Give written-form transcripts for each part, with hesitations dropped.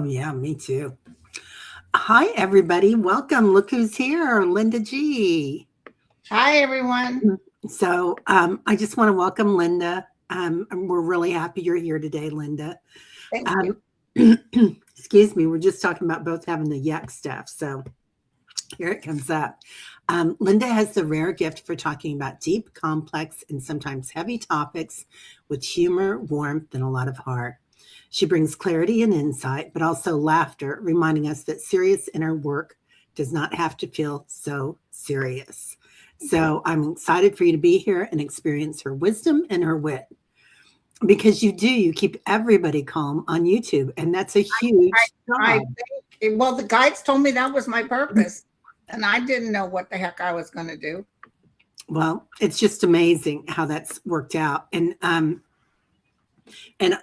Oh, yeah, me too. Hi, everybody. Welcome. Look who's here, Linda G. Hi, everyone. I just want to welcome Linda. And we're really happy you're here today, Linda. Thank Um, you. excuse me. We're just talking about both having the yuck stuff. So here it comes up. Linda has the rare gift for talking about deep, complex, and sometimes heavy topics with humor, warmth, and a lot of heart. She brings clarity and insight, but also laughter, reminding us that serious inner work does not have to feel so serious. So I'm excited for you to be here and experience her wisdom and her wit because you keep everybody calm on YouTube, and that's a I, huge I job. think, well, the guides told me that was my purpose, and I didn't know what the heck I was going to do. Well, it's just amazing how that's worked out. And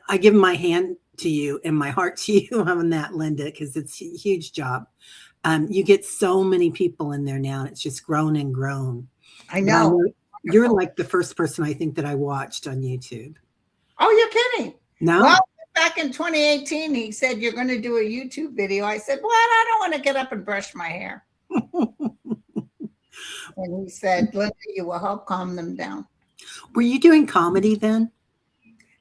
I give my hand to you and my heart to you on that, Linda, because it's a huge job. You get so many people in there now, and it's just grown and grown. I But I know. know you're Wonderful. like the first person I think that I watched on YouTube. Oh, you're kidding. Well, No? back in 2018, he said, "You're going to do a YouTube video." I said, "What? I don't want to get up and brush my hair." And he said, "Linda, you will help calm them down." Were you doing comedy then?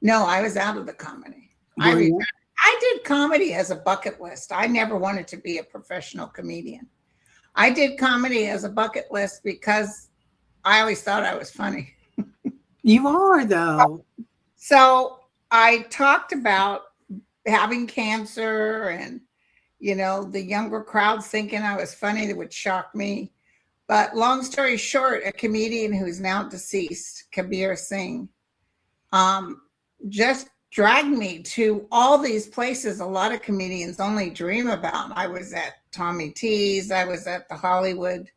No, I was out of the comedy. I Were retired. you? I did comedy as a bucket list. I never wanted to be a professional comedian. I did comedy as a bucket list because I always thought I was funny. You are, though. So I talked about having cancer and, the younger crowds thinking I was funny that would shock me. But long story short, a comedian who's now deceased, Kabir Singh, um, just dragged me to all these places a lot of comedians only dream about. I was at Tommy T's, I was at the Hollywood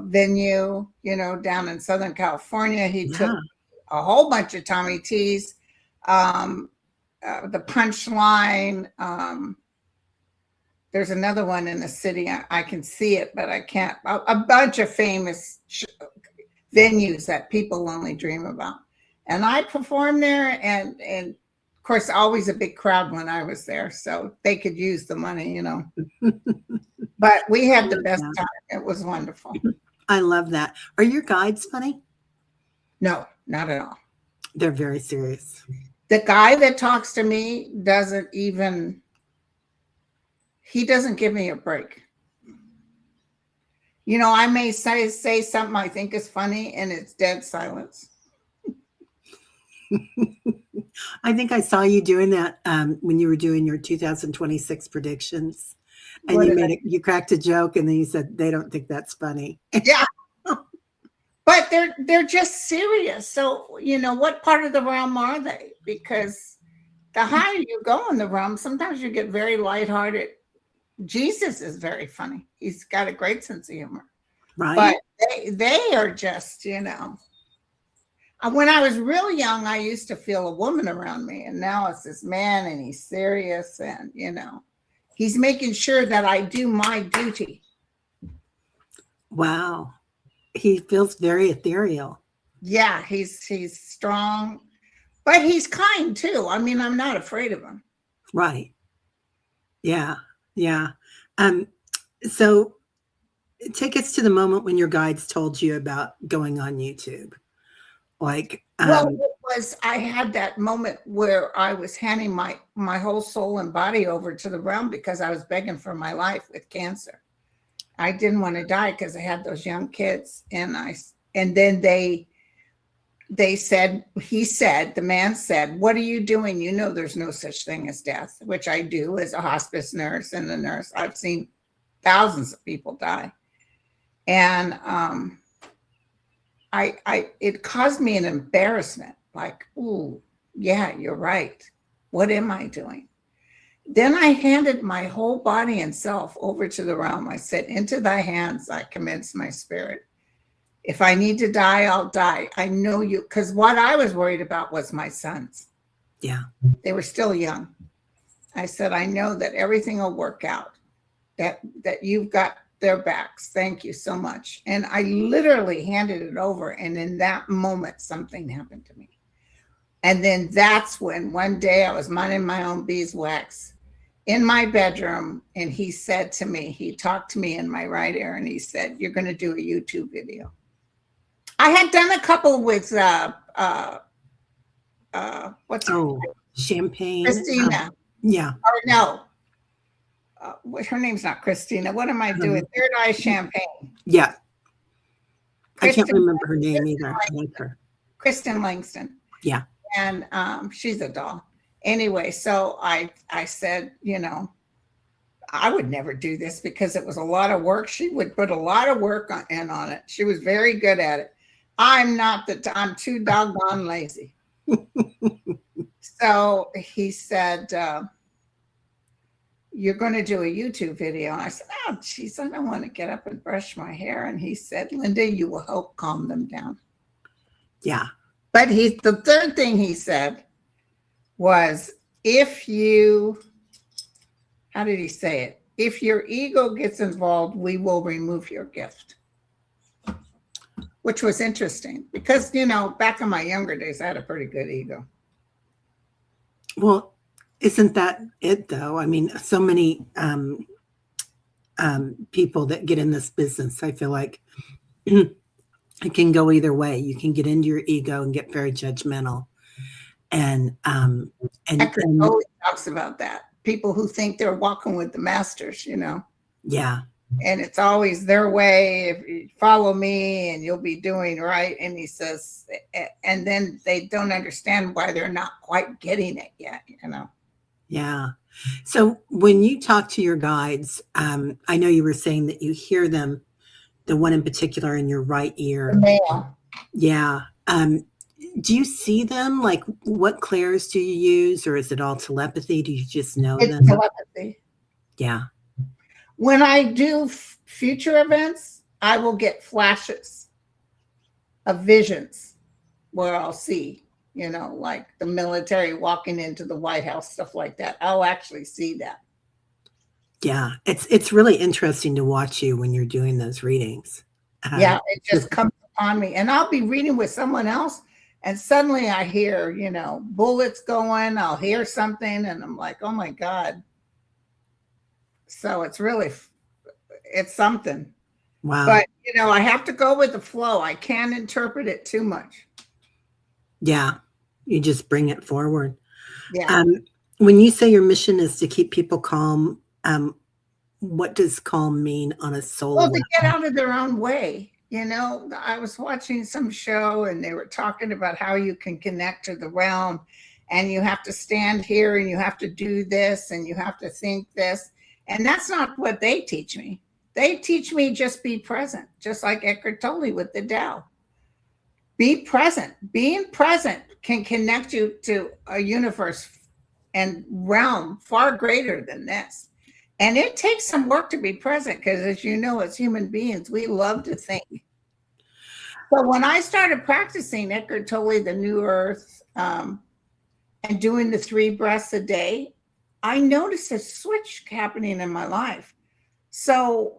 venue, down in Southern California. He took Yeah. a whole bunch of Tommy T's, um, the Punchline. There's another one in the city. I can see it, but I can't. A bunch of famous venues that people only dream about. And I performed there, and of course, always a big crowd when I was there, so they could use the money. But we I had the love best that. time. It was wonderful. I love that. Are your guides funny? No, not at all. They're very serious. The guy that talks to me he doesn't give me a break. I may say something I think is funny, and it's dead silence. I think I saw you doing that when you were doing your 2026 predictions, and What you did made it. You cracked a joke, and then you said they don't think that's funny. Yeah, but they're just serious. So what part of the realm are they? Because the higher you go in the realm, sometimes you get very lighthearted. Jesus is very funny. He's got a great sense of humor. Right? But they are just, when I was real young, I used to feel a woman around me, and now it's this man, and he's serious, and he's making sure that I do my duty. Wow. He feels very ethereal. Yeah, he's strong, but he's kind too. I mean, I'm not afraid of him. Right. Yeah. Yeah. Um, so take us to the moment when your guides told you about going on YouTube. Like, Well, I had that moment where I was handing my whole soul and body over to the realm because I was begging for my life with cancer. I didn't want to die because I had those young kids, and then the man said, "What are you doing? There's no such thing as death," which I do as a hospice nurse and a nurse. I've seen thousands of people die. And it caused me an embarrassment, like, "Ooh, yeah, you're right. What am I doing?" Then I handed my whole body and self over to the realm. I said, "Into thy hands I commence my spirit. If I need to die, I'll die. I know you," because what I was worried about was my sons. yeah. They were still young. I said, "I know that everything will work out, that you've got their backs. Thank you so much." And I literally handed it over. And in that moment, something happened to me. And then that's when one day I was minding my own beeswax in my bedroom, and he said to me, he talked to me in my right ear, and he said, "You're going to do a YouTube video." I had done a couple with what's her name? Champagne. Christina. Yeah. Or no, her name's not Christina. What am I doing? Third Eye Champagne. Yeah. Kristen, I can't remember her name either. I like her. Kristen Langston. Yeah. And she's a doll. Anyway, so I said, you know, I would never do this because it was a lot of work. She would put a lot of work on it. She was very good at it. I'm too doggone lazy. So he said, "You're going to do a YouTube video." And I said, "Oh, geez, I don't want to get up and brush my hair." And he said, "Linda, you will help calm them down." Yeah. But the third thing he said was, how did he say it? If your ego gets involved, we will remove your gift. Which was interesting because, you know, back in my younger days, I had a pretty good ego. Well, isn't that it though? I mean, so many people that get in this business, I feel like it can go either way. You can get into your ego and get very judgmental. And always talks about that. People who think they're walking with the masters, you know. Yeah. And it's always their way. If you follow me and you'll be doing right. And he says, and then they don't understand why they're not quite getting it yet, you know. Yeah. So when you talk to your guides, I know you were saying that you hear them, the one in particular in your right ear. The male. Yeah. Do you see them? Like, what clairs do you use, or is it all telepathy? Do you just know them? It's telepathy. Yeah. When I do future events, I will get flashes of visions where I'll see, you know, like the military walking into the White House, stuff like that. I'll actually see that. Yeah. It's really interesting to watch you when you're doing those readings. Yeah. It just comes upon me. And I'll be reading with someone else, and suddenly I hear, you know, bullets going. I'll hear something, and I'm like, oh my God. So it's something. Wow. But, you know, I have to go with the flow. I can't interpret it too much. Yeah. You just bring it forward. Yeah. When you say your mission is to keep people calm, what does calm mean on a soul Well, level? to get out of their own way. You know, I was watching some show and they were talking about how you can connect to the realm, and you have to stand here and you have to do this and you have to think this. And that's not what they teach me. They teach me just be present, just like Eckhart Tolle with the Tao. Be present. Being present can connect you to a universe and realm far greater than this. And it takes some work to be present because, as you know, as human beings, we love to think. So when I started practicing Eckhart Tolle, the New Earth, and doing the 3 breaths a day, I noticed a switch happening in my life. So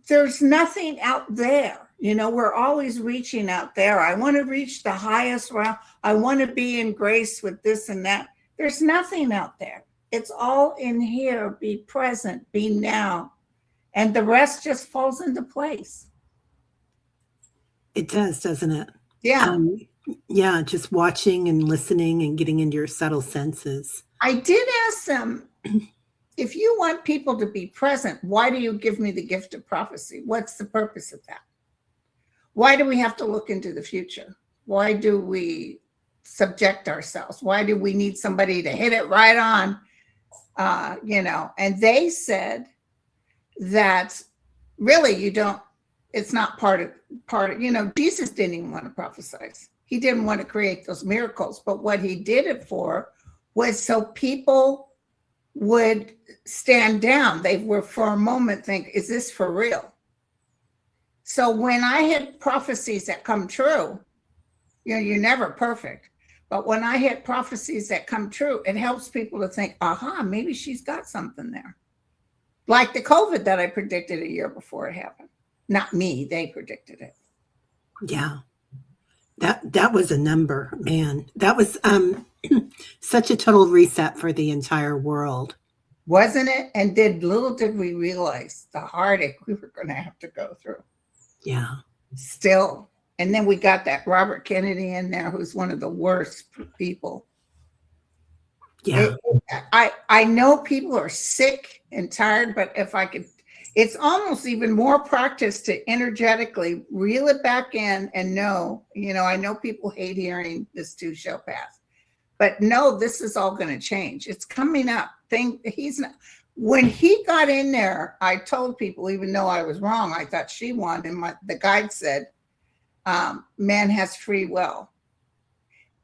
there's nothing out there. You know, we're always reaching out there. I want to reach the highest realm. I want to be in grace with this and that. There's nothing out there. It's all in here. Be present, be now. And the rest just falls into place. It does, doesn't it? Yeah. Yeah, just watching and listening and getting into your subtle senses. I did ask them, if you want people to be present, why do you give me the gift of prophecy? What's the purpose of that? Why do we have to look into the future? Why do we subject ourselves? Why do we need somebody to hit it right on? You know, and they said that really you don't, it's not part of, you know, Jesus didn't even want to prophesize. He didn't want to create those miracles, but what he did it for was so people would stand down. They were for a moment think, is this for real? So when I had prophecies that come true, you know, you're never perfect, but when I had prophecies that come true, it helps people to think, aha, maybe she's got something there. Like the COVID that I predicted a year before it happened. Not me, they predicted it. Yeah. That was a number, man. That was such a total reset for the entire world. wasn't it? And little did we realize the heartache we were going to have to go through. Yeah. Still. And then we got that Robert Kennedy in there, who's one of the worst people. Yeah. I know people are sick and tired, but if I could, it's almost even more practice to energetically reel it back in and know, I know people hate hearing this too shall pass, but no, this is all going to change. It's coming up. When he got in there, I told people, even though I was wrong, I thought she won. And the guide said, man has free will.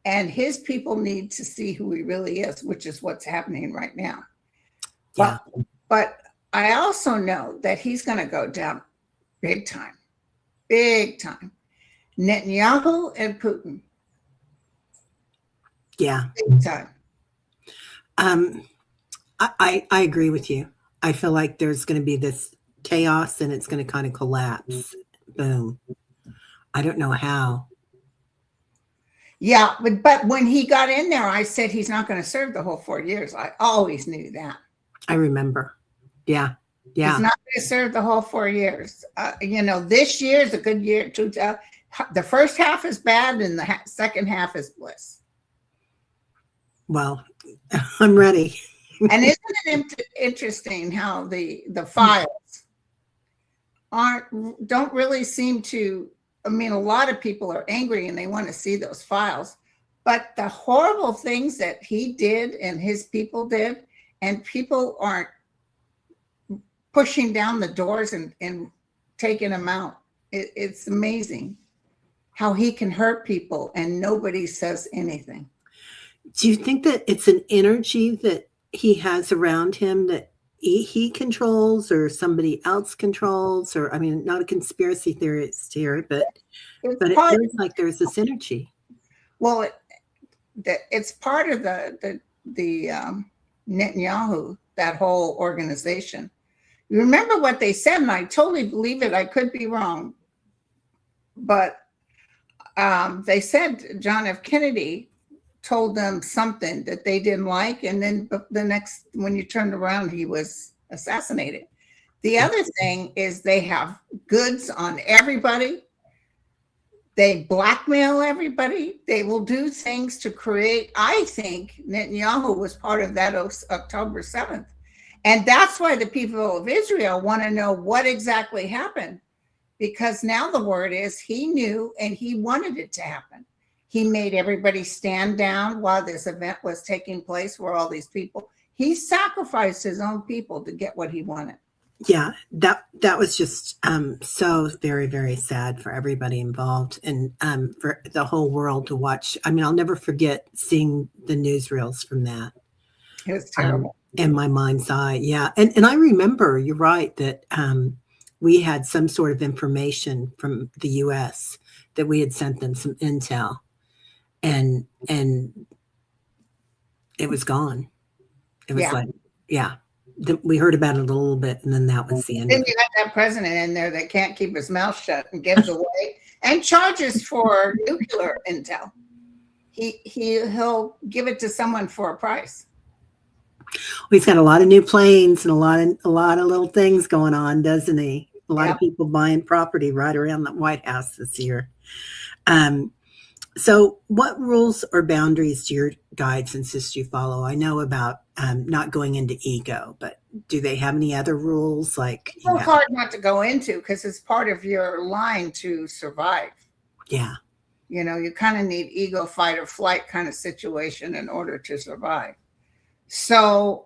And his people need to see who he really is, which is what's happening right now. Yeah. But I also know that he's going to go down big time. Big time. Netanyahu and Putin. Yeah. Big time. I agree with you. I feel like there's going to be this chaos and it's going to kind of collapse. Boom. I don't know how. Yeah, but when he got in there, I said he's not going to serve the whole 4 years. I always knew that. I remember. Yeah. Yeah. He's not going to serve the whole 4 years. This year is a good year. The first half is bad and the second half is bliss. Well, I'm ready. And isn't it interesting how the files don't really seem to, a lot of people are angry and they want to see those files, but the horrible things that he did and his people did, and people aren't pushing down the doors and taking them out. It's amazing how he can hurt people and nobody says anything. Do you think that it's an energy that he has around him that he controls or somebody else controls? Or, not a conspiracy theorist here, but it feels like there's this energy. Well, it's part of the Netanyahu, that whole organization. You remember what they said, and I totally believe it. I could be wrong, but they said John F. Kennedy told them something that they didn't like, and then when you turned around, he was assassinated. The other thing is they have goods on everybody. They blackmail everybody. They will do things to create. I think Netanyahu was part of that October 7th. And that's why the people of Israel want to know what exactly happened, because now the word is he knew and he wanted it to happen. He made everybody stand down while this event was taking place, where all these people, he sacrificed his own people to get what he wanted. Yeah, that was just so very, very sad for everybody involved, and for the whole world to watch. I'll never forget seeing the newsreels from that. It was terrible. In my mind's eye, yeah. And I remember, you're right, that we had some sort of information from the U.S. that we had sent them some intel, and it was gone. It was we heard about it a little bit, and then that was the end. Then you got that president in there that can't keep his mouth shut and gives away and charges for nuclear intel. He'll give it to someone for a price. He's got a lot of new planes and a lot of little things going on, doesn't he? A lot of people buying property right around the White House this year. So what rules or boundaries do your guides insist you follow? I know about not going into ego, but do they have any other rules? It's hard not to go into, because it's part of your line to survive. Yeah. You kind of need ego, fight or flight kind of situation in order to survive. So,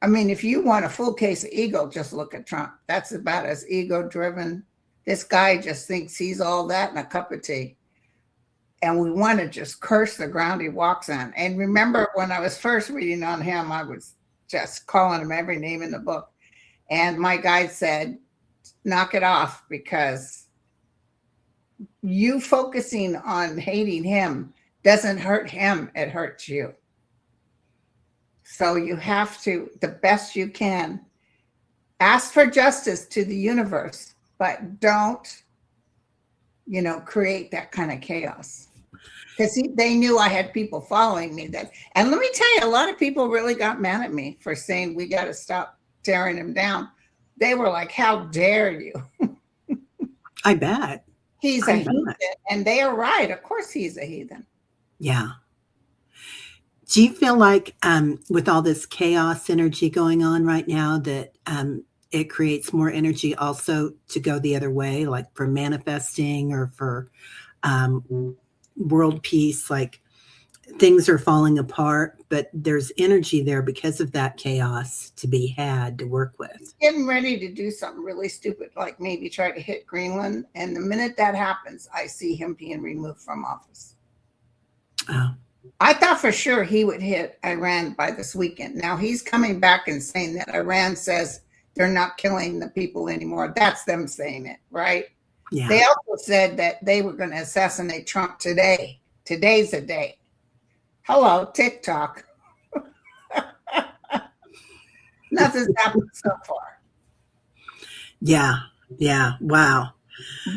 if you want a full case of ego, just look at Trump. That's about as ego driven. This guy just thinks he's all that in a cup of tea. And we want to just curse the ground he walks on. And remember, when I was first reading on him, I was just calling him every name in the book. And my guide said, knock it off, because you focusing on hating him doesn't hurt him, it hurts you. So you have to, the best you can, ask for justice to the universe, but don't, create that kind of chaos. because they knew I had people following me. And let me tell you, a lot of people really got mad at me for saying we got to stop tearing him down. They were like, "How dare you?" I bet. He's a heathen, and they are right. Of course, he's a heathen. Yeah. Do you feel like with all this chaos energy going on right now that it creates more energy also to go the other way, like for manifesting or for world peace? Like things are falling apart, but there's energy there because of that chaos to be had to work with. He's getting ready to do something really stupid, like maybe try to hit Greenland. And the minute that happens, I see him being removed from office. Oh. I thought for sure he would hit Iran by this weekend. Now he's coming back and saying that Iran says they're not killing the people anymore. That's them saying it, right? Yeah. They also said that they were going to assassinate Trump today. Today's the day. Hello, TikTok. Nothing's happened so far. Yeah. Yeah. Wow.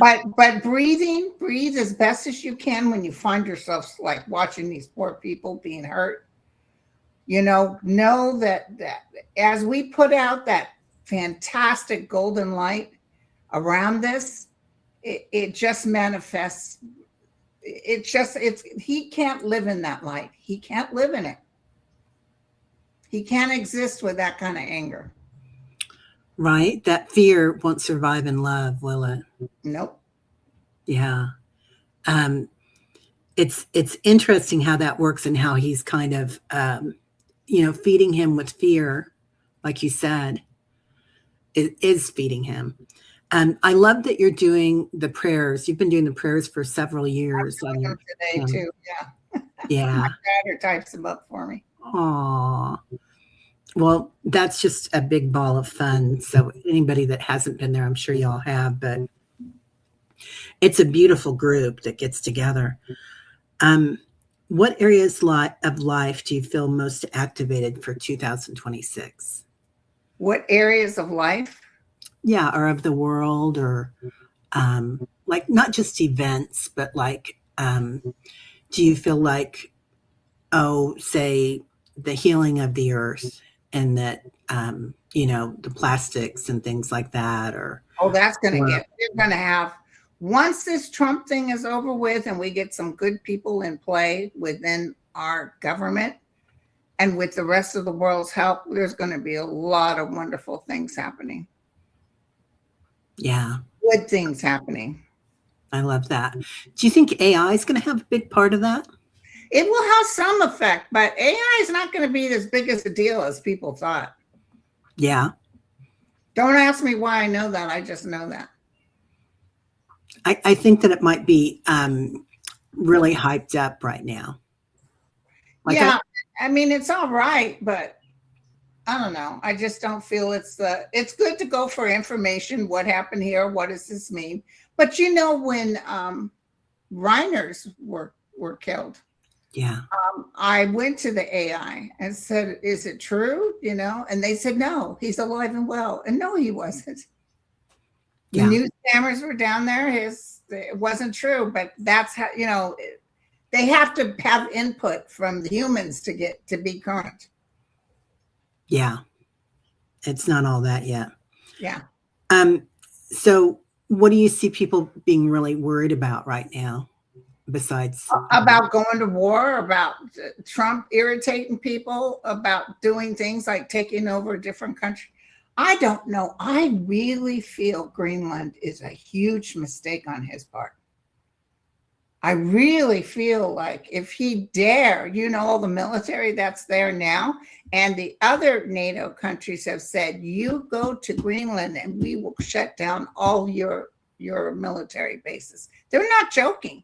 But breathe as best as you can when you find yourself like watching these poor people being hurt. Know that as we put out that fantastic golden light around this, it just manifests. He can't live in that light. He can't live in it. He can't exist with that kind of anger. Right? That fear won't survive in love, will it? Nope. Yeah. It's interesting how that works and how he's kind of, feeding him with fear, like you said, is feeding him. I love that you're doing the prayers. You've been doing the prayers for several years. I'm doing them today too. Yeah. Yeah. My daughter types them up for me. Aw. Well, that's just a big ball of fun. So anybody that hasn't been there, I'm sure y'all have, but it's a beautiful group that gets together. What areas of life do you feel most activated for 2026? What areas of life? Yeah, or of the world, or like not just events, but like, do you feel like, say the healing of the earth and that, the plastics and things like that, or that's going to we're going to have, once this Trump thing is over with and we get some good people in play within our government and with the rest of the world's help, there's going to be a lot of wonderful things happening. Yeah. Good things happening. I love that. Do you think AI is going to have a big part of that? It will have some effect, but AI is not going to be as big as a deal as people thought. Yeah. Don't ask me why I know that. I just know that. I think that it might be really hyped up right now. Like I mean, it's all right, but I don't know. I just don't feel it's good to go for information. What happened here? What does this mean? But when Reiners were killed, yeah, I went to the AI and said, "Is it true?" And they said, "No, he's alive and well." And no, he wasn't. The news cameras were down there. It wasn't true, but that's how they have to have input from the humans to be current. Yeah, it's not all that yet. Yeah. So what do you see people being really worried about right now? Besides about going to war, about Trump irritating people, about doing things like taking over a different country. I don't know. I really feel Greenland is a huge mistake on his part. I really feel like if he dare, all the military that's there now, and the other NATO countries have said, you go to Greenland and we will shut down all your military bases. They're not joking.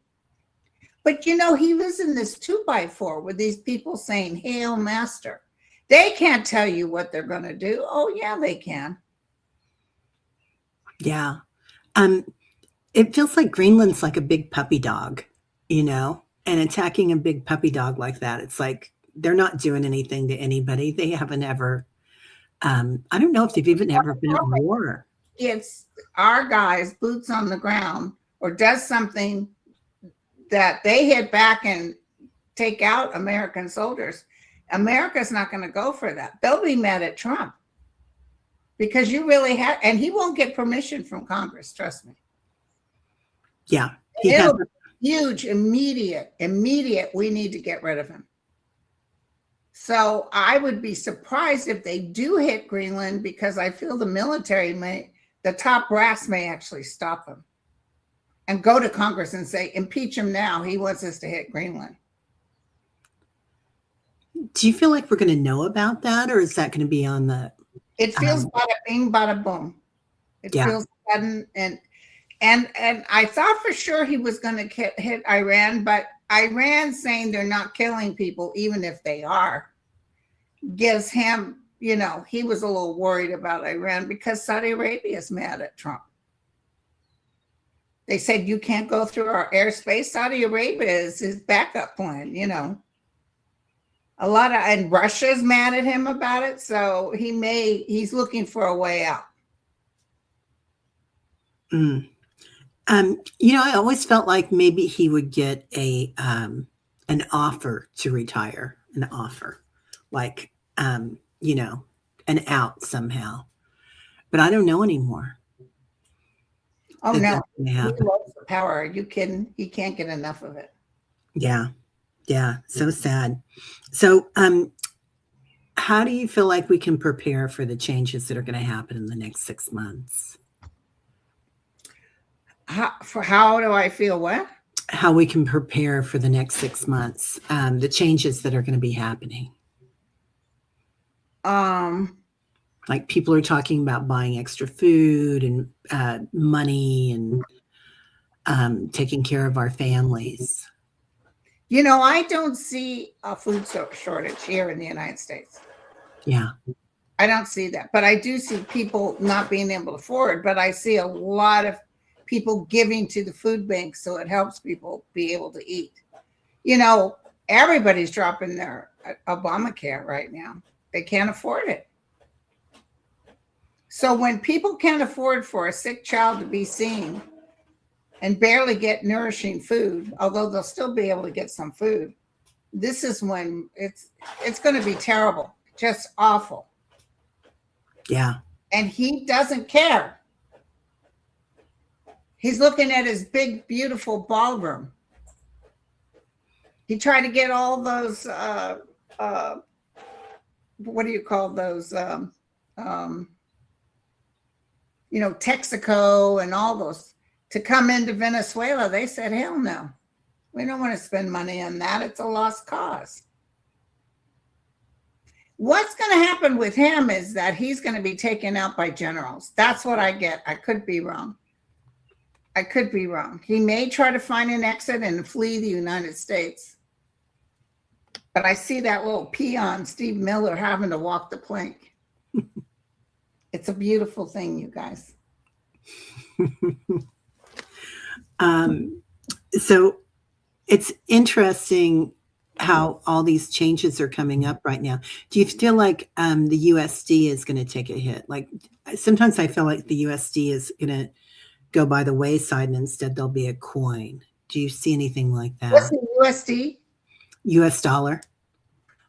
But, he lives in this 2x4 with these people saying, "Hail, Master." They can't tell you what they're going to do. Oh, yeah, they can. Yeah. It feels like Greenland's like a big puppy dog, and attacking a big puppy dog like that, it's like they're not doing anything to anybody. They haven't ever, I don't know if they've even ever been at war. It's our guys, boots on the ground, or does something that they hit back and take out American soldiers, America's not going to go for that. They'll be mad at Trump because you really have, and he won't get permission from Congress. Trust me. Yeah. It'll be huge, immediate. We need to get rid of him. So I would be surprised if they do hit Greenland, because I feel the military the top brass may actually stop him and go to Congress and say, impeach him now. He wants us to hit Greenland. Do you feel like we're going to know about that, or is that going to be on the? It feels bada bing, bada boom. It feels sudden, and I thought for sure he was going to hit Iran, but Iran saying they're not killing people, even if they are, gives him, he was a little worried about Iran because Saudi Arabia is mad at Trump. They said, you can't go through our airspace. Saudi Arabia is his backup plan, and Russia's mad at him about it. So he's looking for a way out. I always felt like maybe he would get an offer to retire, like, an out somehow, but I don't know anymore. Oh no, he loves the power. Are you kidding? He can't get enough of it. Yeah. So sad. So, how do you feel like we can prepare for the changes that are going to happen in the next 6 months? How do I feel what? How we can prepare for the next 6 months, the changes that are going to be happening. Like people are talking about buying extra food and money and taking care of our families. I don't see a food shortage here in the United States. Yeah. I don't see that, but I do see people not being able to afford, but I see a lot of people giving to the food banks, so it helps people be able to eat. Everybody's dropping their Obamacare right now. They can't afford it. So when people can't afford for a sick child to be seen and barely get nourishing food, although they'll still be able to get some food, this is when it's going to be terrible, just awful. Yeah. And he doesn't care. He's looking at his big, beautiful ballroom. He tried to get all those, what do you call those? Texaco and all those to come into Venezuela. They said, hell no. We don't want to spend money on that. It's a lost cause. What's going to happen with him is that he's going to be taken out by generals. That's what I get. I could be wrong. He may try to find an exit and flee the United States. But I see that little peon, Steve Miller, having to walk the plank. It's a beautiful thing, you guys. So it's interesting how all these changes are coming up right now. Do you feel like the USD is going to take a hit? Like sometimes I feel like the USD is going to go by the wayside and instead there'll be a coin. Do you see anything like that? What's the USD? US dollar.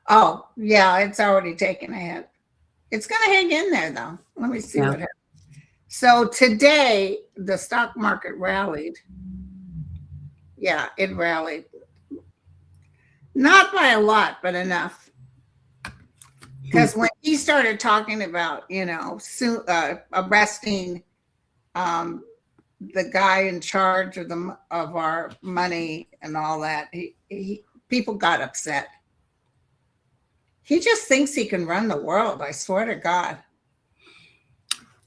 Oh, yeah, it's already taken a hit. It's going to hang in there, though. Let me see what happens. So today, the stock market rallied. Yeah, it rallied. Not by a lot, but enough. Because when he started talking about, arresting the guy in charge of our money and all that, people got upset. He just thinks he can run the world. I swear to God.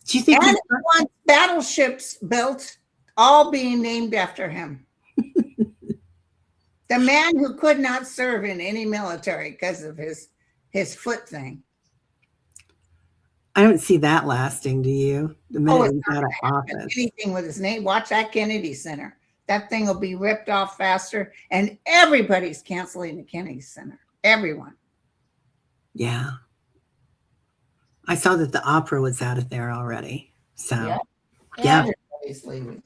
Do you think he wants battleships built, all being named after him? The man who could not serve in any military because of his foot thing. I don't see that lasting. Do you? The minute he's out of office. Anything with his name. Watch that Kennedy Center. That thing will be ripped off faster, and everybody's canceling the Kennedy Center. Everyone. Yeah. I saw that the opera was out of there already. So, yeah. Everybody's leaving.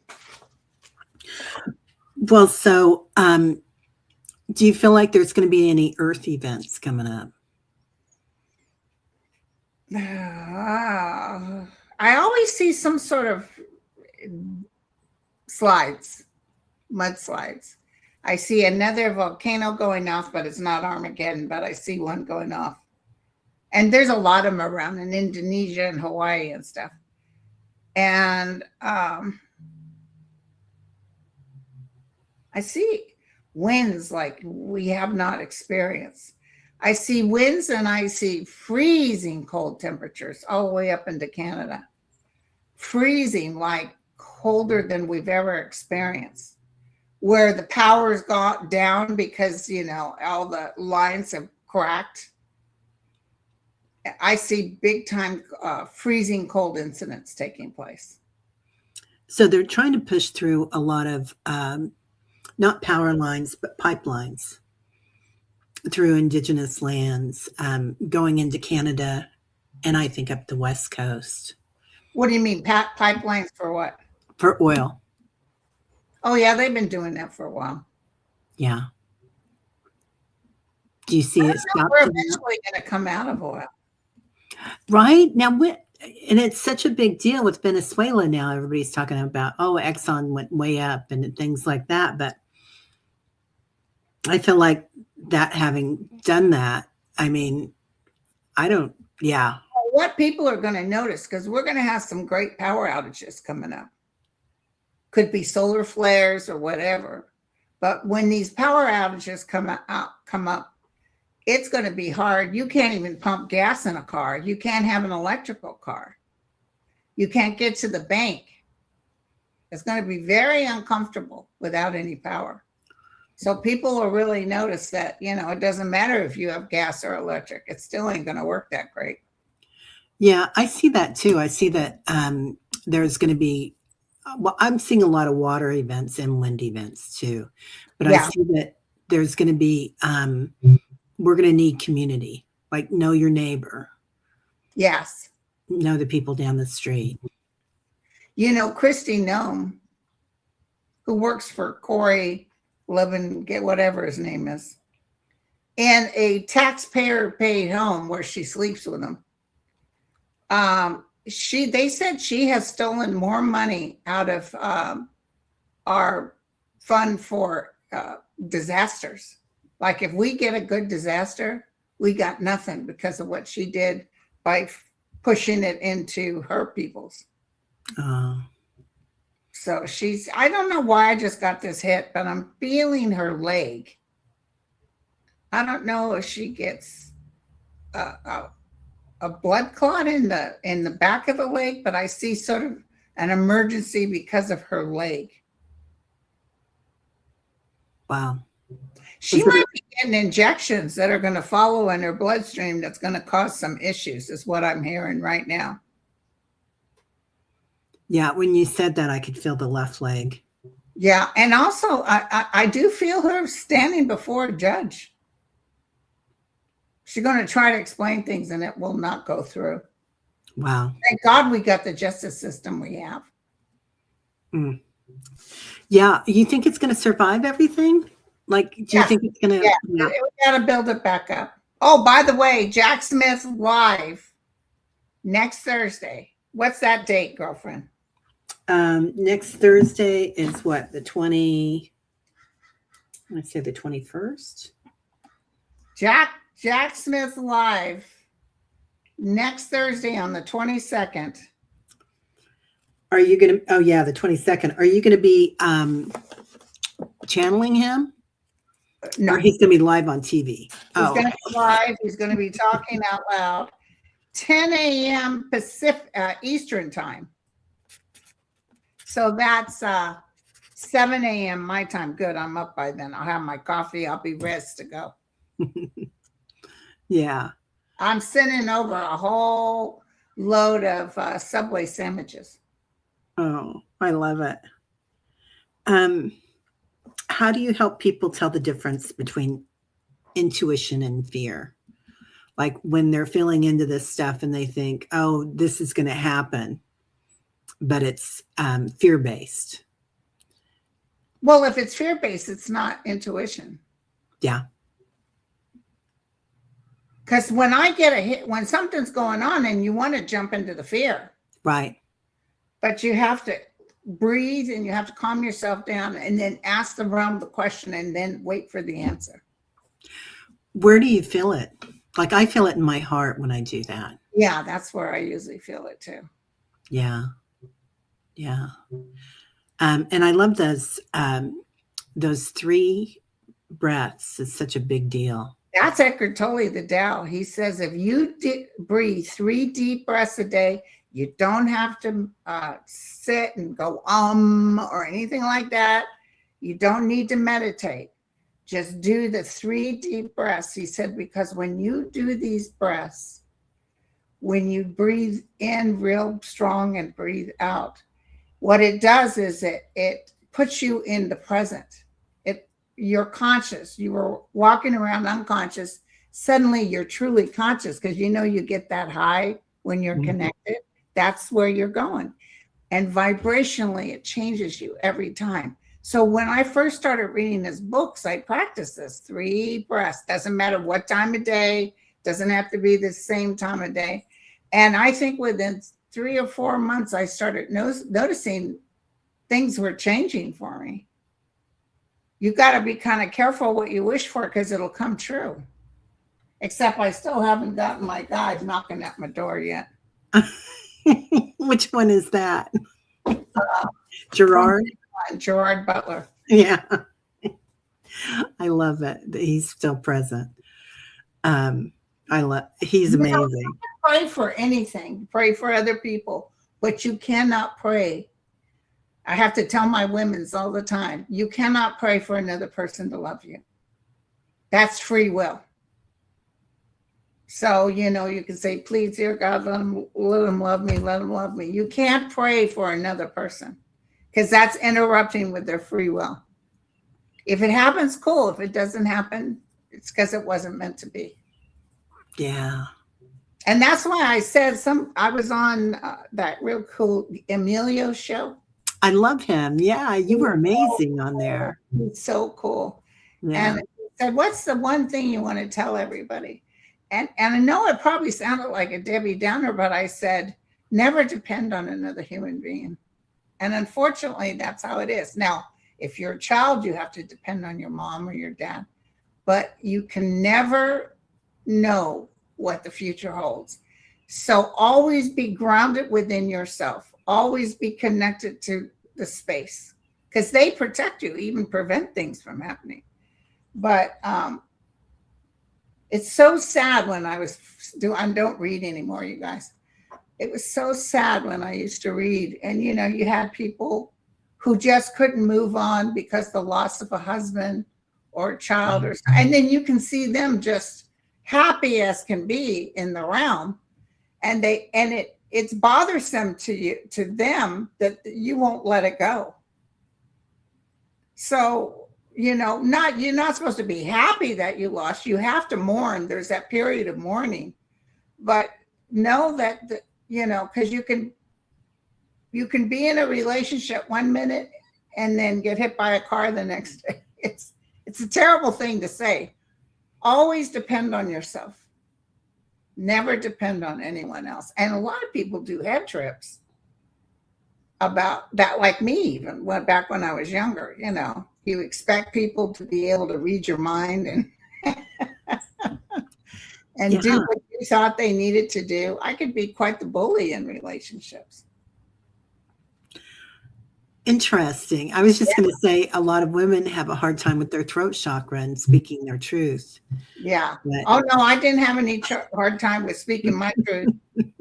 Well, so do you feel like there's going to be any Earth events coming up? I always see some sort of slides, mudslides. I see another volcano going off, but it's not Armageddon, but I see one going off. And there's a lot of them around in Indonesia and Hawaii and stuff. And I see winds like we have not experienced. I see winds and I see freezing cold temperatures all the way up into Canada. Freezing, like colder than we've ever experienced, where the power's got down because, all the lines have cracked. I see big time freezing cold incidents taking place. So they're trying to push through a lot of not power lines, but pipelines through indigenous lands, going into Canada, and I think up the West Coast. What do you mean, pipelines for what? For oil. Oh, yeah, they've been doing that for a while. Yeah. Do you see it? We're eventually going to come out of oil. Right? Now, and it's such a big deal with Venezuela now. Everybody's talking about, Exxon went way up and things like that. But I feel like that having done that, yeah. What people are going to notice, because we're going to have some great power outages coming up. Could be solar flares or whatever. But when these power outages come up, it's going to be hard. You can't even pump gas in a car. You can't have an electrical car. You can't get to the bank. It's going to be very uncomfortable without any power. So people will really notice that, it doesn't matter if you have gas or electric. It still ain't going to work that great. Yeah, I see that too. I see that there's going to be, I'm seeing a lot of water events and wind events too. But yeah. I see that there's going to be, we're going to need community, like know your neighbor. Yes. Know the people down the street. Christy Nome, who works for Corey Levin, get whatever his name is, in a taxpayer paid home where she sleeps with him. They said she has stolen more money out of our fund for disasters. Like if we get a good disaster, we got nothing because of what she did by pushing it into her people's. So I don't know why I just got this hit, but I'm feeling her leg. I don't know if she gets a blood clot in the back of the leg, but I see sort of an emergency because of her leg. Wow. She might be getting injections that are going to follow in her bloodstream that's going to cause some issues, is what I'm hearing right now. Yeah, when you said that, I could feel the left leg. Yeah, and also I do feel her standing before a judge. She's going to try to explain things and it will not go through. Wow. Thank God we got the justice system we have. Mm. Yeah, you think it's going to survive everything? Like, do you think it's going to? Yeah, we got to build it back up. Oh, by the way, Jack Smith live next Thursday. What's that date, girlfriend? Next Thursday is what, the 21st? Jack Smith live next Thursday on the 22nd. Are you going to, the 22nd. Are you going to be channeling him? No. Or he's going to be live on TV? He's going to be live. He's going to be talking out loud. 10 a.m. Pacific Eastern time. So that's 7 a.m. my time. Good. I'm up by then. I'll have my coffee. I'll be ready to go. Yeah. I'm sending over a whole load of Subway sandwiches. Oh, I love it. How do you help people tell the difference between intuition and fear? Like when they're feeling into this stuff and they think, oh, this is going to happen, but it's fear-based. Well, if it's fear-based, it's not intuition. Yeah. Because when I get a hit, when something's going on and you want to jump into the fear, Right. but you have to breathe and you have to calm yourself down and then ask the realm the question and then wait for the answer. Where do you feel it? Like I feel it in my heart when I do that. Yeah, that's where I usually feel it too. Yeah. Yeah. And I love those 3 breaths. It's such a big deal. That's Eckhart Tolle, the Tao. He says if you breathe 3 deep breaths a day, you don't have to sit and go or anything like that. You don't need to meditate. Just do the 3 deep breaths. He said, because when you do these breaths, when you breathe in real strong and breathe out, what it does is it puts you in the present. You're conscious. You were walking around unconscious. Suddenly you're truly conscious because you get that high when you're connected. That's where you're going. And vibrationally, it changes you every time. So when I first started reading his books, I practiced this 3 breaths. Doesn't matter what time of day, doesn't have to be the same time of day. And I think within 3 or 4 months, I started noticing things were changing for me. You got to be kind of careful what you wish for because it'll come true. Except I still haven't gotten my guide knocking at my door yet. Which one is that? Gerard? Gerard Butler. Yeah. I love it. He's still present. He's amazing. Pray for anything. Pray for other people. But you cannot pray. I have to tell my women's all the time, you cannot pray for another person to love you. That's free will. So, you can say, please, dear God, let them love me, let them love me. You can't pray for another person because that's interrupting with their free will. If it happens, cool. If it doesn't happen, it's because it wasn't meant to be. Yeah. And that's why I said I was on that real cool Emilio show. I love him. Yeah, you were amazing on there. He's so cool. Yeah. And he said, what's the one thing you want to tell everybody? And I know it probably sounded like a Debbie Downer, but I said, never depend on another human being. And unfortunately, that's how it is. Now, if you're a child, you have to depend on your mom or your dad. But you can never know what the future holds. So always be grounded within yourself. Always be connected to the space because they protect you, even prevent things from happening. But it's so sad when I don't read anymore, you guys. It was so sad when I used to read and, you had people who just couldn't move on because the loss of a husband or a child and then you can see them just happy as can be in the realm. And it's bothersome to them that you won't let it go. So, you're not supposed to be happy that you lost. You have to mourn. There's that period of mourning, but know that, because you can be in a relationship 1 minute and then get hit by a car the next day. It's a terrible thing to say. Always depend on yourself. Never depend on anyone else. And a lot of people do head trips about that, like me, even back when I was younger. You expect people to be able to read your mind and do what you thought they needed to do. I could be quite the bully in relationships. Interesting. I was just going to say a lot of women have a hard time with their throat chakra and speaking their truth. Yeah. Oh, no, I didn't have any hard time with speaking my truth.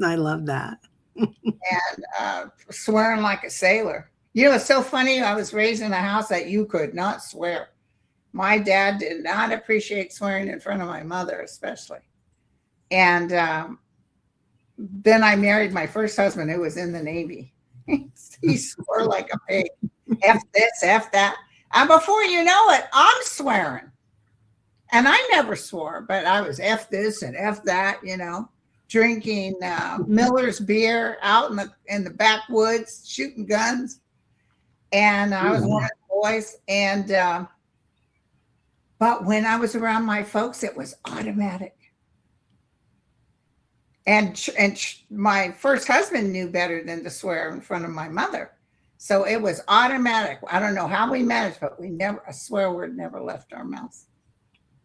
I love that. And swearing like a sailor. It's so funny. I was raised in a house that you could not swear. My dad did not appreciate swearing in front of my mother, especially. And then I married my first husband who was in the Navy. He swore like a pig. F this, F that. And before you know it, I'm swearing. And I never swore, but I was F this and F that, drinking Miller's beer out in the backwoods, shooting guns. And I was one of the boys. And, but when I was around my folks, it was automatic. And my first husband knew better than to swear in front of my mother. So it was automatic. I don't know how we managed, but a swear word never left our mouths.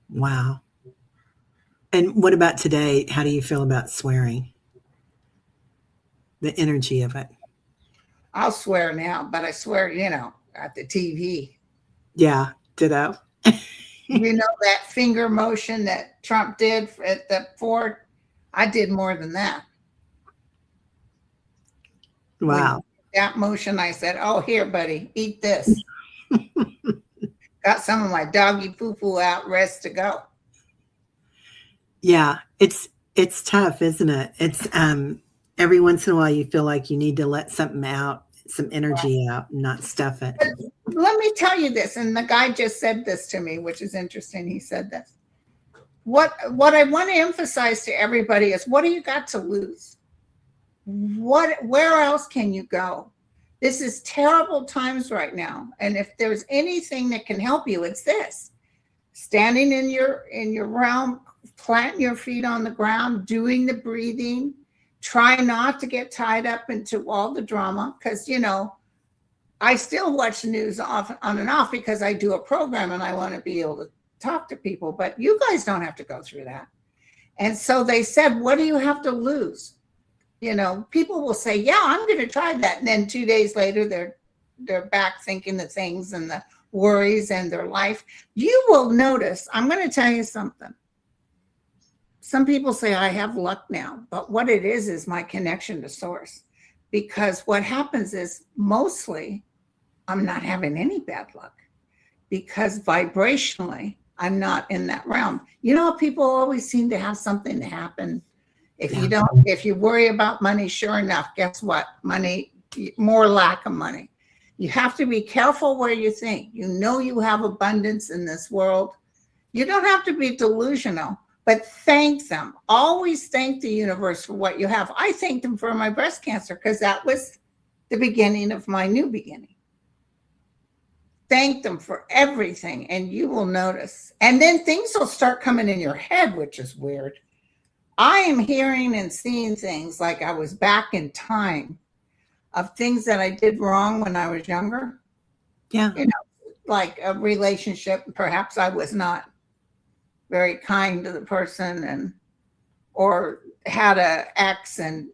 Wow. And what about today? How do you feel about swearing? The energy of it. I'll swear now, but I swear, at the TV. Yeah, ditto. You know that finger motion that Trump did at the Ford? I did more than that. Wow. That motion, I said, "Oh, here, buddy, eat this." Got some of my doggy poo-poo out, rest to go. Yeah, it's tough, isn't it? It's every once in a while you feel like you need to let something out, some energy out, and not stuff it. But let me tell you this, and the guy just said this to me, which is interesting. He said this. What I want to emphasize to everybody is, what do you got to lose? Where else can you go? This is terrible times right now. And if there's anything that can help you, it's this. Standing in your realm, planting your feet on the ground, doing the breathing, try not to get tied up into all the drama. Because, I still watch the news on and off because I do a program and I want to be able to talk to people, but you guys don't have to go through that. And so they said, what do you have to lose? People will say, yeah, I'm going to try that. And then 2 days later, they're back thinking the things and the worries and their life. You will notice, I'm going to tell you something. Some people say I have luck now, but what it is my connection to source. Because what happens is mostly I'm not having any bad luck because vibrationally, I'm not in that realm. People always seem to have something to happen. If you worry about money, sure enough, guess what? Money, more lack of money. You have to be careful where you think. You have abundance in this world. You don't have to be delusional, but thank them. Always thank the universe for what you have. I thanked them for my breast cancer because that was the beginning of my new beginning. Thank them for everything, and you will notice. And then things will start coming in your head, which is weird. I am hearing and seeing things like I was back in time of things that I did wrong when I was younger. Yeah. Like a relationship. Perhaps I was not very kind to the person or had an ex and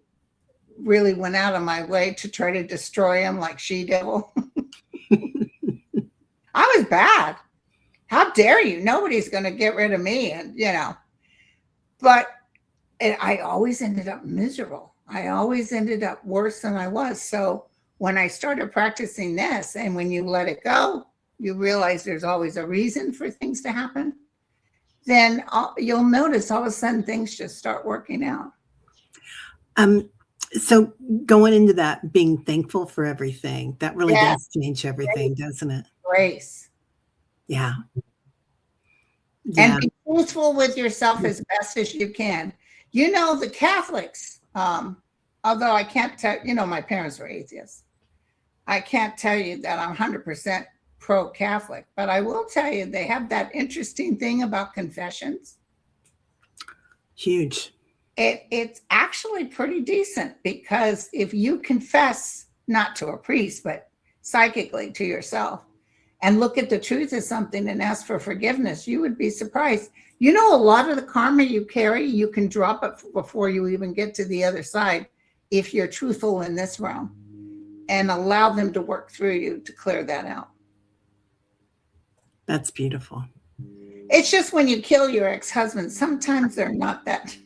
really went out of my way to try to destroy him like she-devil. I was bad. How dare you? Nobody's going to get rid of me. And, but I always ended up miserable. I always ended up worse than I was. So when I started practicing this, and when you let it go, you realize there's always a reason for things to happen. Then you'll notice all of a sudden things just start working out. So going into that, being thankful for everything, that really does change everything, doesn't it? Grace. Yeah. And be truthful with yourself as best as you can. The Catholics, although I can't tell, my parents were atheists. I can't tell you that I'm 100% pro-Catholic, but I will tell you they have that interesting thing about confessions. Huge. It's actually pretty decent because if you confess, not to a priest, but psychically to yourself, and look at the truth of something and ask for forgiveness, you would be surprised. A lot of the karma you carry, you can drop it before you even get to the other side if you're truthful in this realm and allow them to work through you to clear that out. That's beautiful. It's just when you kill your ex-husband, sometimes they're not that.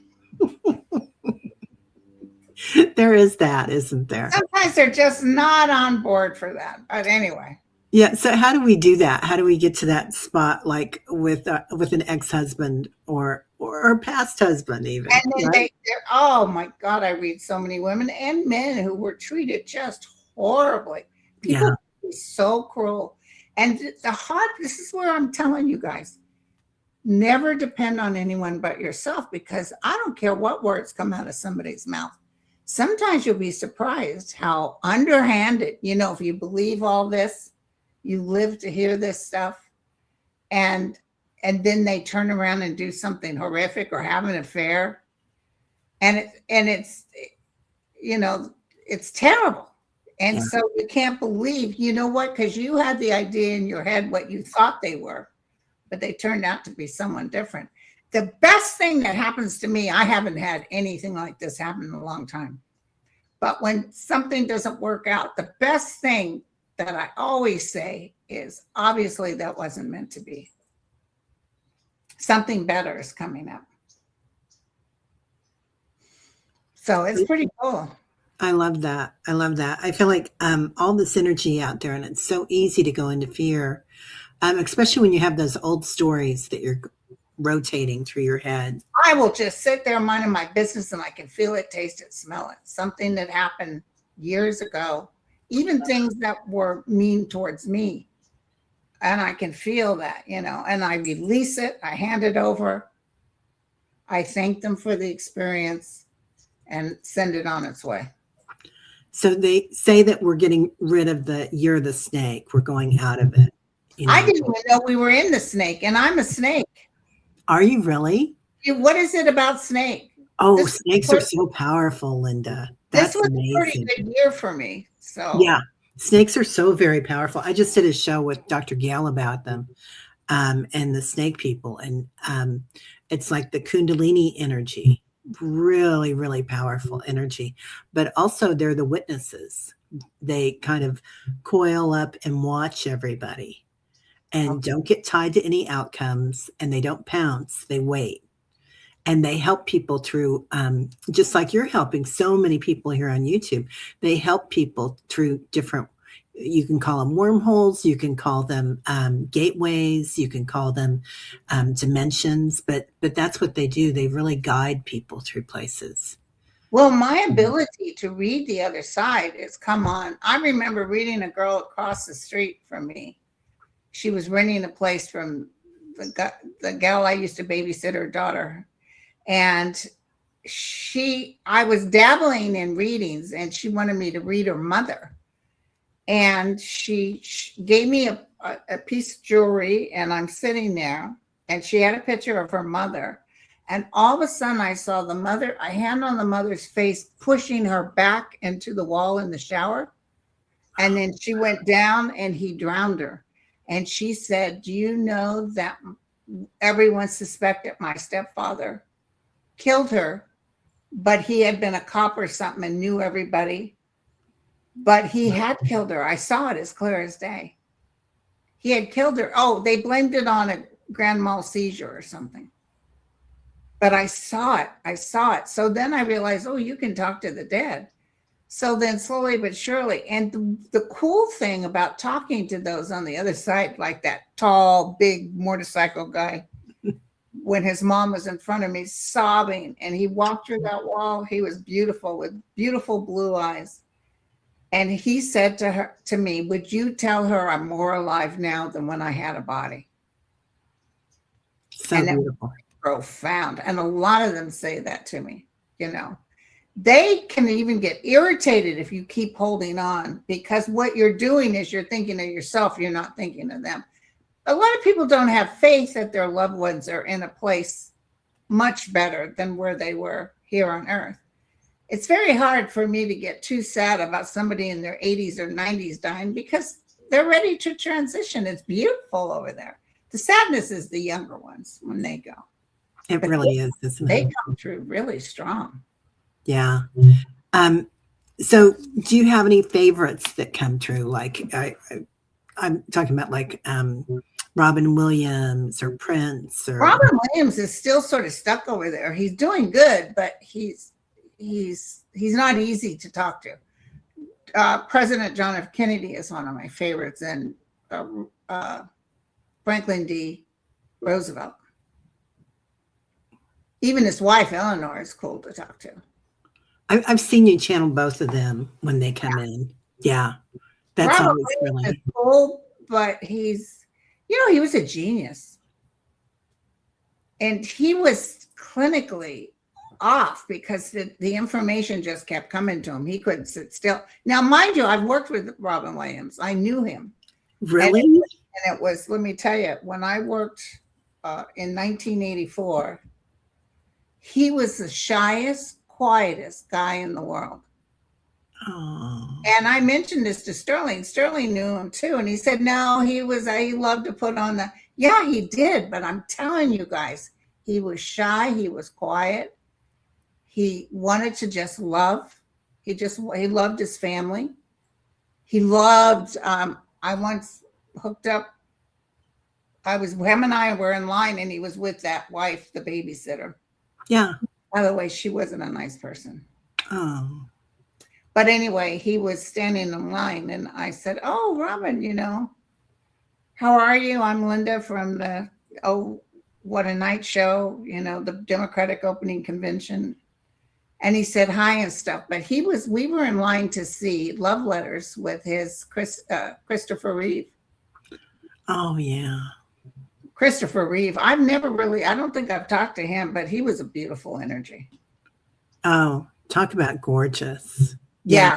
There is that, isn't there? Sometimes they're just not on board for that. But anyway. Yeah. So how do we do that? How do we get to that spot, like with an ex-husband or past husband even? And then oh my God, I read so many women and men who were treated just horribly. People can be so cruel. And this is where I'm telling you guys, never depend on anyone but yourself, because I don't care what words come out of somebody's mouth. Sometimes you'll be surprised how underhanded, if you believe all this, You live to hear this stuff, and then they turn around and do something horrific or have an affair, and it's it's terrible. And Yeah. so you can't believe, you know what? Because you had the idea in your head what you thought they were, but they turned out to be someone different. The best thing that happens to me, I haven't had anything like this happen in a long time. But when something doesn't work out, the best thing that I always say is, obviously that wasn't meant to be. Something better is coming up. So it's pretty cool. I love that. I love that. I feel like all this energy out there, and it's so easy to go into fear, especially when you have those old stories that you're rotating through your head. I will just sit there minding my business, and I can feel it, taste it, smell it. Something that happened years ago, even things that were mean towards me. And I can feel that, and I release it. I hand it over. I thank them for the experience and send it on its way. So they say that we're getting rid of you're the snake. We're going out of it. I didn't even know we were in the snake, and I'm a snake. Are you really? What is it about snake? Oh, snakes are so powerful, Linda. That's this was amazing. a pretty good year for me. So yeah, snakes are so very powerful. I just did a show with Dr. Gail about them, and the snake people, and it's like the Kundalini energy, really, really powerful energy. But also, they're the witnesses. They kind of coil up and watch everybody, and don't get tied to any outcomes, and they don't pounce. They wait. And they help people through, just like you're helping so many people here on YouTube. They help people through different, you can call them wormholes, you can call them gateways, you can call them dimensions, but that's what they do. They really guide people through places. Well, my ability to read the other side is, come on. I remember reading a girl across the street from me. She was renting a place from the gal I used to babysit, her daughter. And I was dabbling in readings, and she wanted me to read her mother. And she gave me a piece of jewelry, and I'm sitting there, and she had a picture of her mother. And all of a sudden I saw a hand on the mother's face, pushing her back into the wall in the shower. And then she went down, and he drowned her. And she said, do you know that everyone suspected my stepfather killed her, but he had been a cop or something and knew everybody, but he had killed her. I saw it as clear as day. He had killed her. Oh, they blamed it on a grand mal seizure or something. But I saw it. So then I realized, oh, you can talk to the dead. So then slowly but surely, and the cool thing about talking to those on the other side, like that tall, big motorcycle guy, when his mom was in front of me sobbing, and he walked through that wall. He was beautiful with beautiful blue eyes. And he said to me, would you tell her I'm more alive now than when I had a body? So beautiful. Profound. And a lot of them say that to me, They can even get irritated if you keep holding on, because what you're doing is you're thinking of yourself. You're not thinking of them. A lot of people don't have faith that their loved ones are in a place much better than where they were here on earth. It's very hard for me to get too sad about somebody in their 80s or 90s dying, because they're ready to transition. It's beautiful over there. The sadness is the younger ones when they go. It really is, isn't it? They come through really strong. Yeah. So do you have any favorites that come through? Like I'm talking about like Robin Williams or Prince. Or Robin Williams is still sort of stuck over there. He's doing good, but he's not easy to talk to. President John F. Kennedy is one of my favorites, and Franklin D. Roosevelt. Even his wife Eleanor is cool to talk to. I've seen you channel both of them when they come in. Yeah, that's Robert always really cool, but he was a genius, and he was clinically off because the information just kept coming to him. He couldn't sit still. Now, mind you, I've worked with Robin Williams. I knew him, And Really? it was, let me tell you, when I worked in 1984, he was the shyest, quietest guy in the world. Oh, And I mentioned this to Sterling. Sterling knew him too. And he said, no, he loved to put on the, yeah, he did. But I'm telling you guys, he was shy. He was quiet. He wanted to just love. He loved his family. He loved, I once hooked up, him and I were in line and he was with that wife, the babysitter. yeah. By the way, she wasn't a nice person. Oh, But anyway, he was standing in line and I said, oh, Robin, how are you? I'm Linda from the, oh, what a night show, the Democratic opening convention. And he said hi and stuff, but we were in line to see Love Letters with his Christopher Reeve. oh yeah. Christopher Reeve. I don't think I've talked to him, but he was a beautiful energy. Oh, talk about gorgeous. Yeah.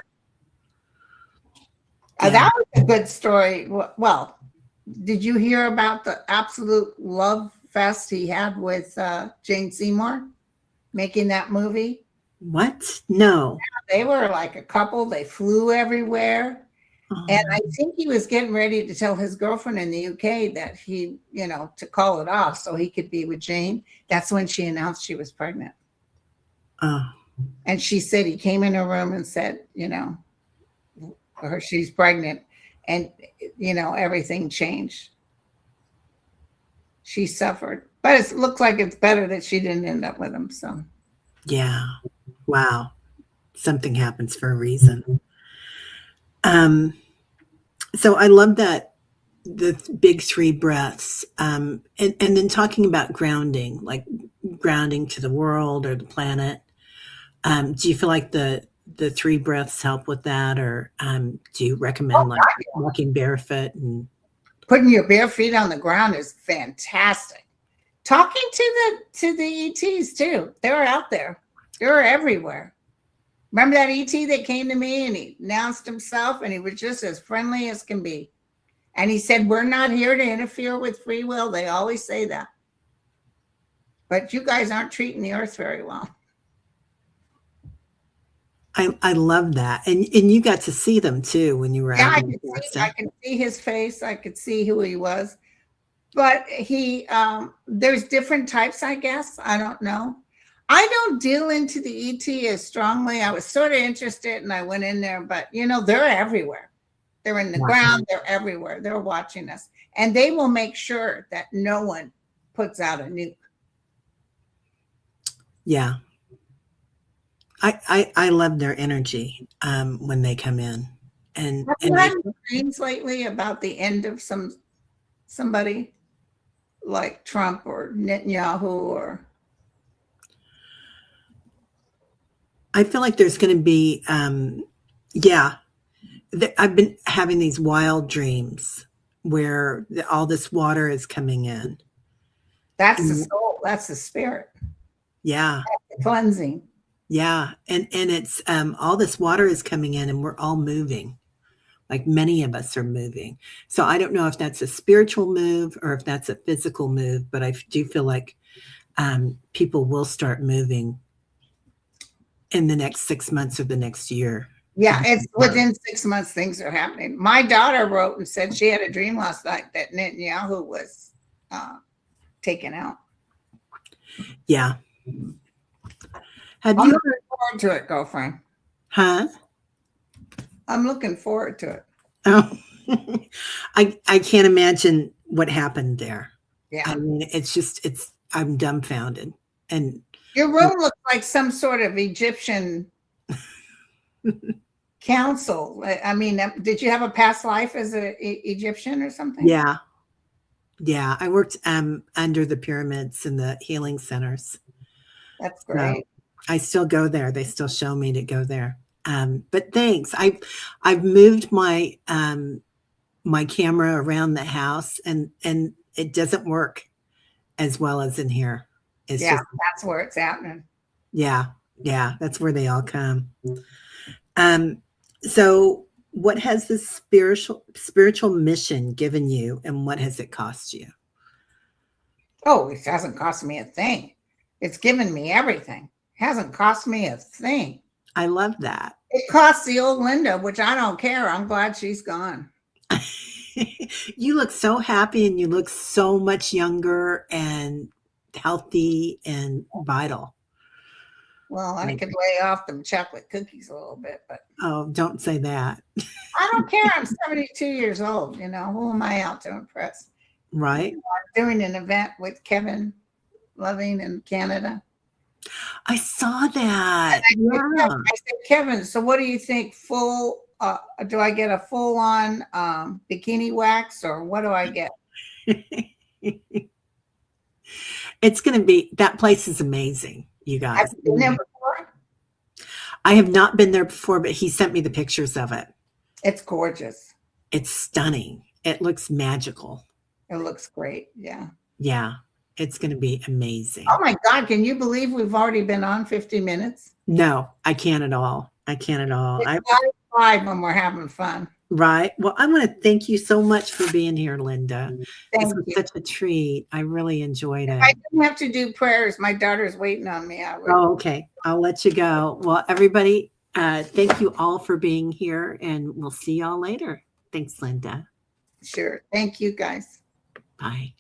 Yeah. That was a good story. Well, did you hear about the absolute love fest he had with Jane Seymour making that movie? What? No. They were like a couple. They flew everywhere. Oh, And I think he was getting ready to tell his girlfriend in the UK that he, to call it off so he could be with Jane. That's when she announced she was pregnant. oh, And she said he came in her room and said, she's pregnant. And, everything changed. She suffered. But it looks like it's better that she didn't end up with him. So, yeah. Wow. Something happens for a reason. So I love that the big three breaths, and then talking about grounding, like grounding to the world or the planet. Do you feel like the three breaths help with that, or do you recommend like walking barefoot and putting your bare feet on the ground is fantastic. Talking to the ETs too. They're out there. They're everywhere. Remember that ET that came to me and he announced himself and he was just as friendly as can be. And he said, we're not here to interfere with free will. They always say that. But you guys aren't treating the earth very well. I love that. And you got to see them too when you were out. I could see his face. I could see who he was. But there's different types, I guess. I don't know. I don't deal into the ET as strongly. I was sort of interested and I went in there, but they're everywhere. They're in the ground. They're everywhere. They're watching us. And they will make sure that no one puts out a nuke. Yeah. I love their energy when they come in. And have you had dreams lately about the end of somebody like Trump or Netanyahu or? I feel like there's going to be, yeah. I've been having these wild dreams where all this water is coming in. That's the soul. That's the spirit. Yeah. That's the cleansing. Yeah. And it's all this water is coming in and we're all moving. Like many of us are moving. So I don't know if that's a spiritual move or if that's a physical move, but I do feel like people will start moving in the next 6 months or the next year. Yeah, it's within 6 months things are happening. My daughter wrote and said she had a dream last night that Netanyahu was taken out. Yeah. I'm looking forward to it, girlfriend. Huh? I'm looking forward to it. Oh, I can't imagine what happened there. Yeah. I mean, I'm dumbfounded. And your room looks like some sort of Egyptian council. I mean, did you have a past life as an Egyptian or something? Yeah. Yeah. I worked under the pyramids and the healing centers. That's great. So I still go there. They still show me to go there. But thanks. I've moved my my camera around the house and it doesn't work as well as in here. It's that's where it's happening. Yeah. Yeah. That's where they all come. So What has this spiritual mission given you, and what has it cost you? Oh, it hasn't cost me a thing. It's given me everything. It hasn't cost me a thing. I love that. It cost the old Linda, which I don't care. I'm glad she's gone. You look so happy, and you look so much younger and healthy and vital. Well, I could lay off them chocolate cookies a little bit, but Oh, don't say that. I don't care. I'm 72 years old. You know, who am I out to impress? Right? I'm doing an event with Kevin Loving in Canada. I saw that. I said, Kevin, so what do you think? Do I get a full on bikini wax, or what do I get? It's going to be, that place is amazing, you guys. Have you been there before? I have not been there before, but he sent me the pictures of it. It's gorgeous. It's stunning. It looks magical. It looks great. Yeah. Yeah. It's going to be amazing. Oh my God. Can you believe we've already been on 50 minutes? No, I can't at all. I can't at all. It's 5 when we're having fun. Right. Well, I want to thank you so much for being here, Linda. Thank This was you. such a treat. I really enjoyed it. If I didn't have to do prayers, my daughter's waiting on me. I would. Oh, okay. I'll let you go. Well, everybody, thank you all for being here, and we'll see y'all later. Thanks, Linda. Sure. Thank you, guys. Bye.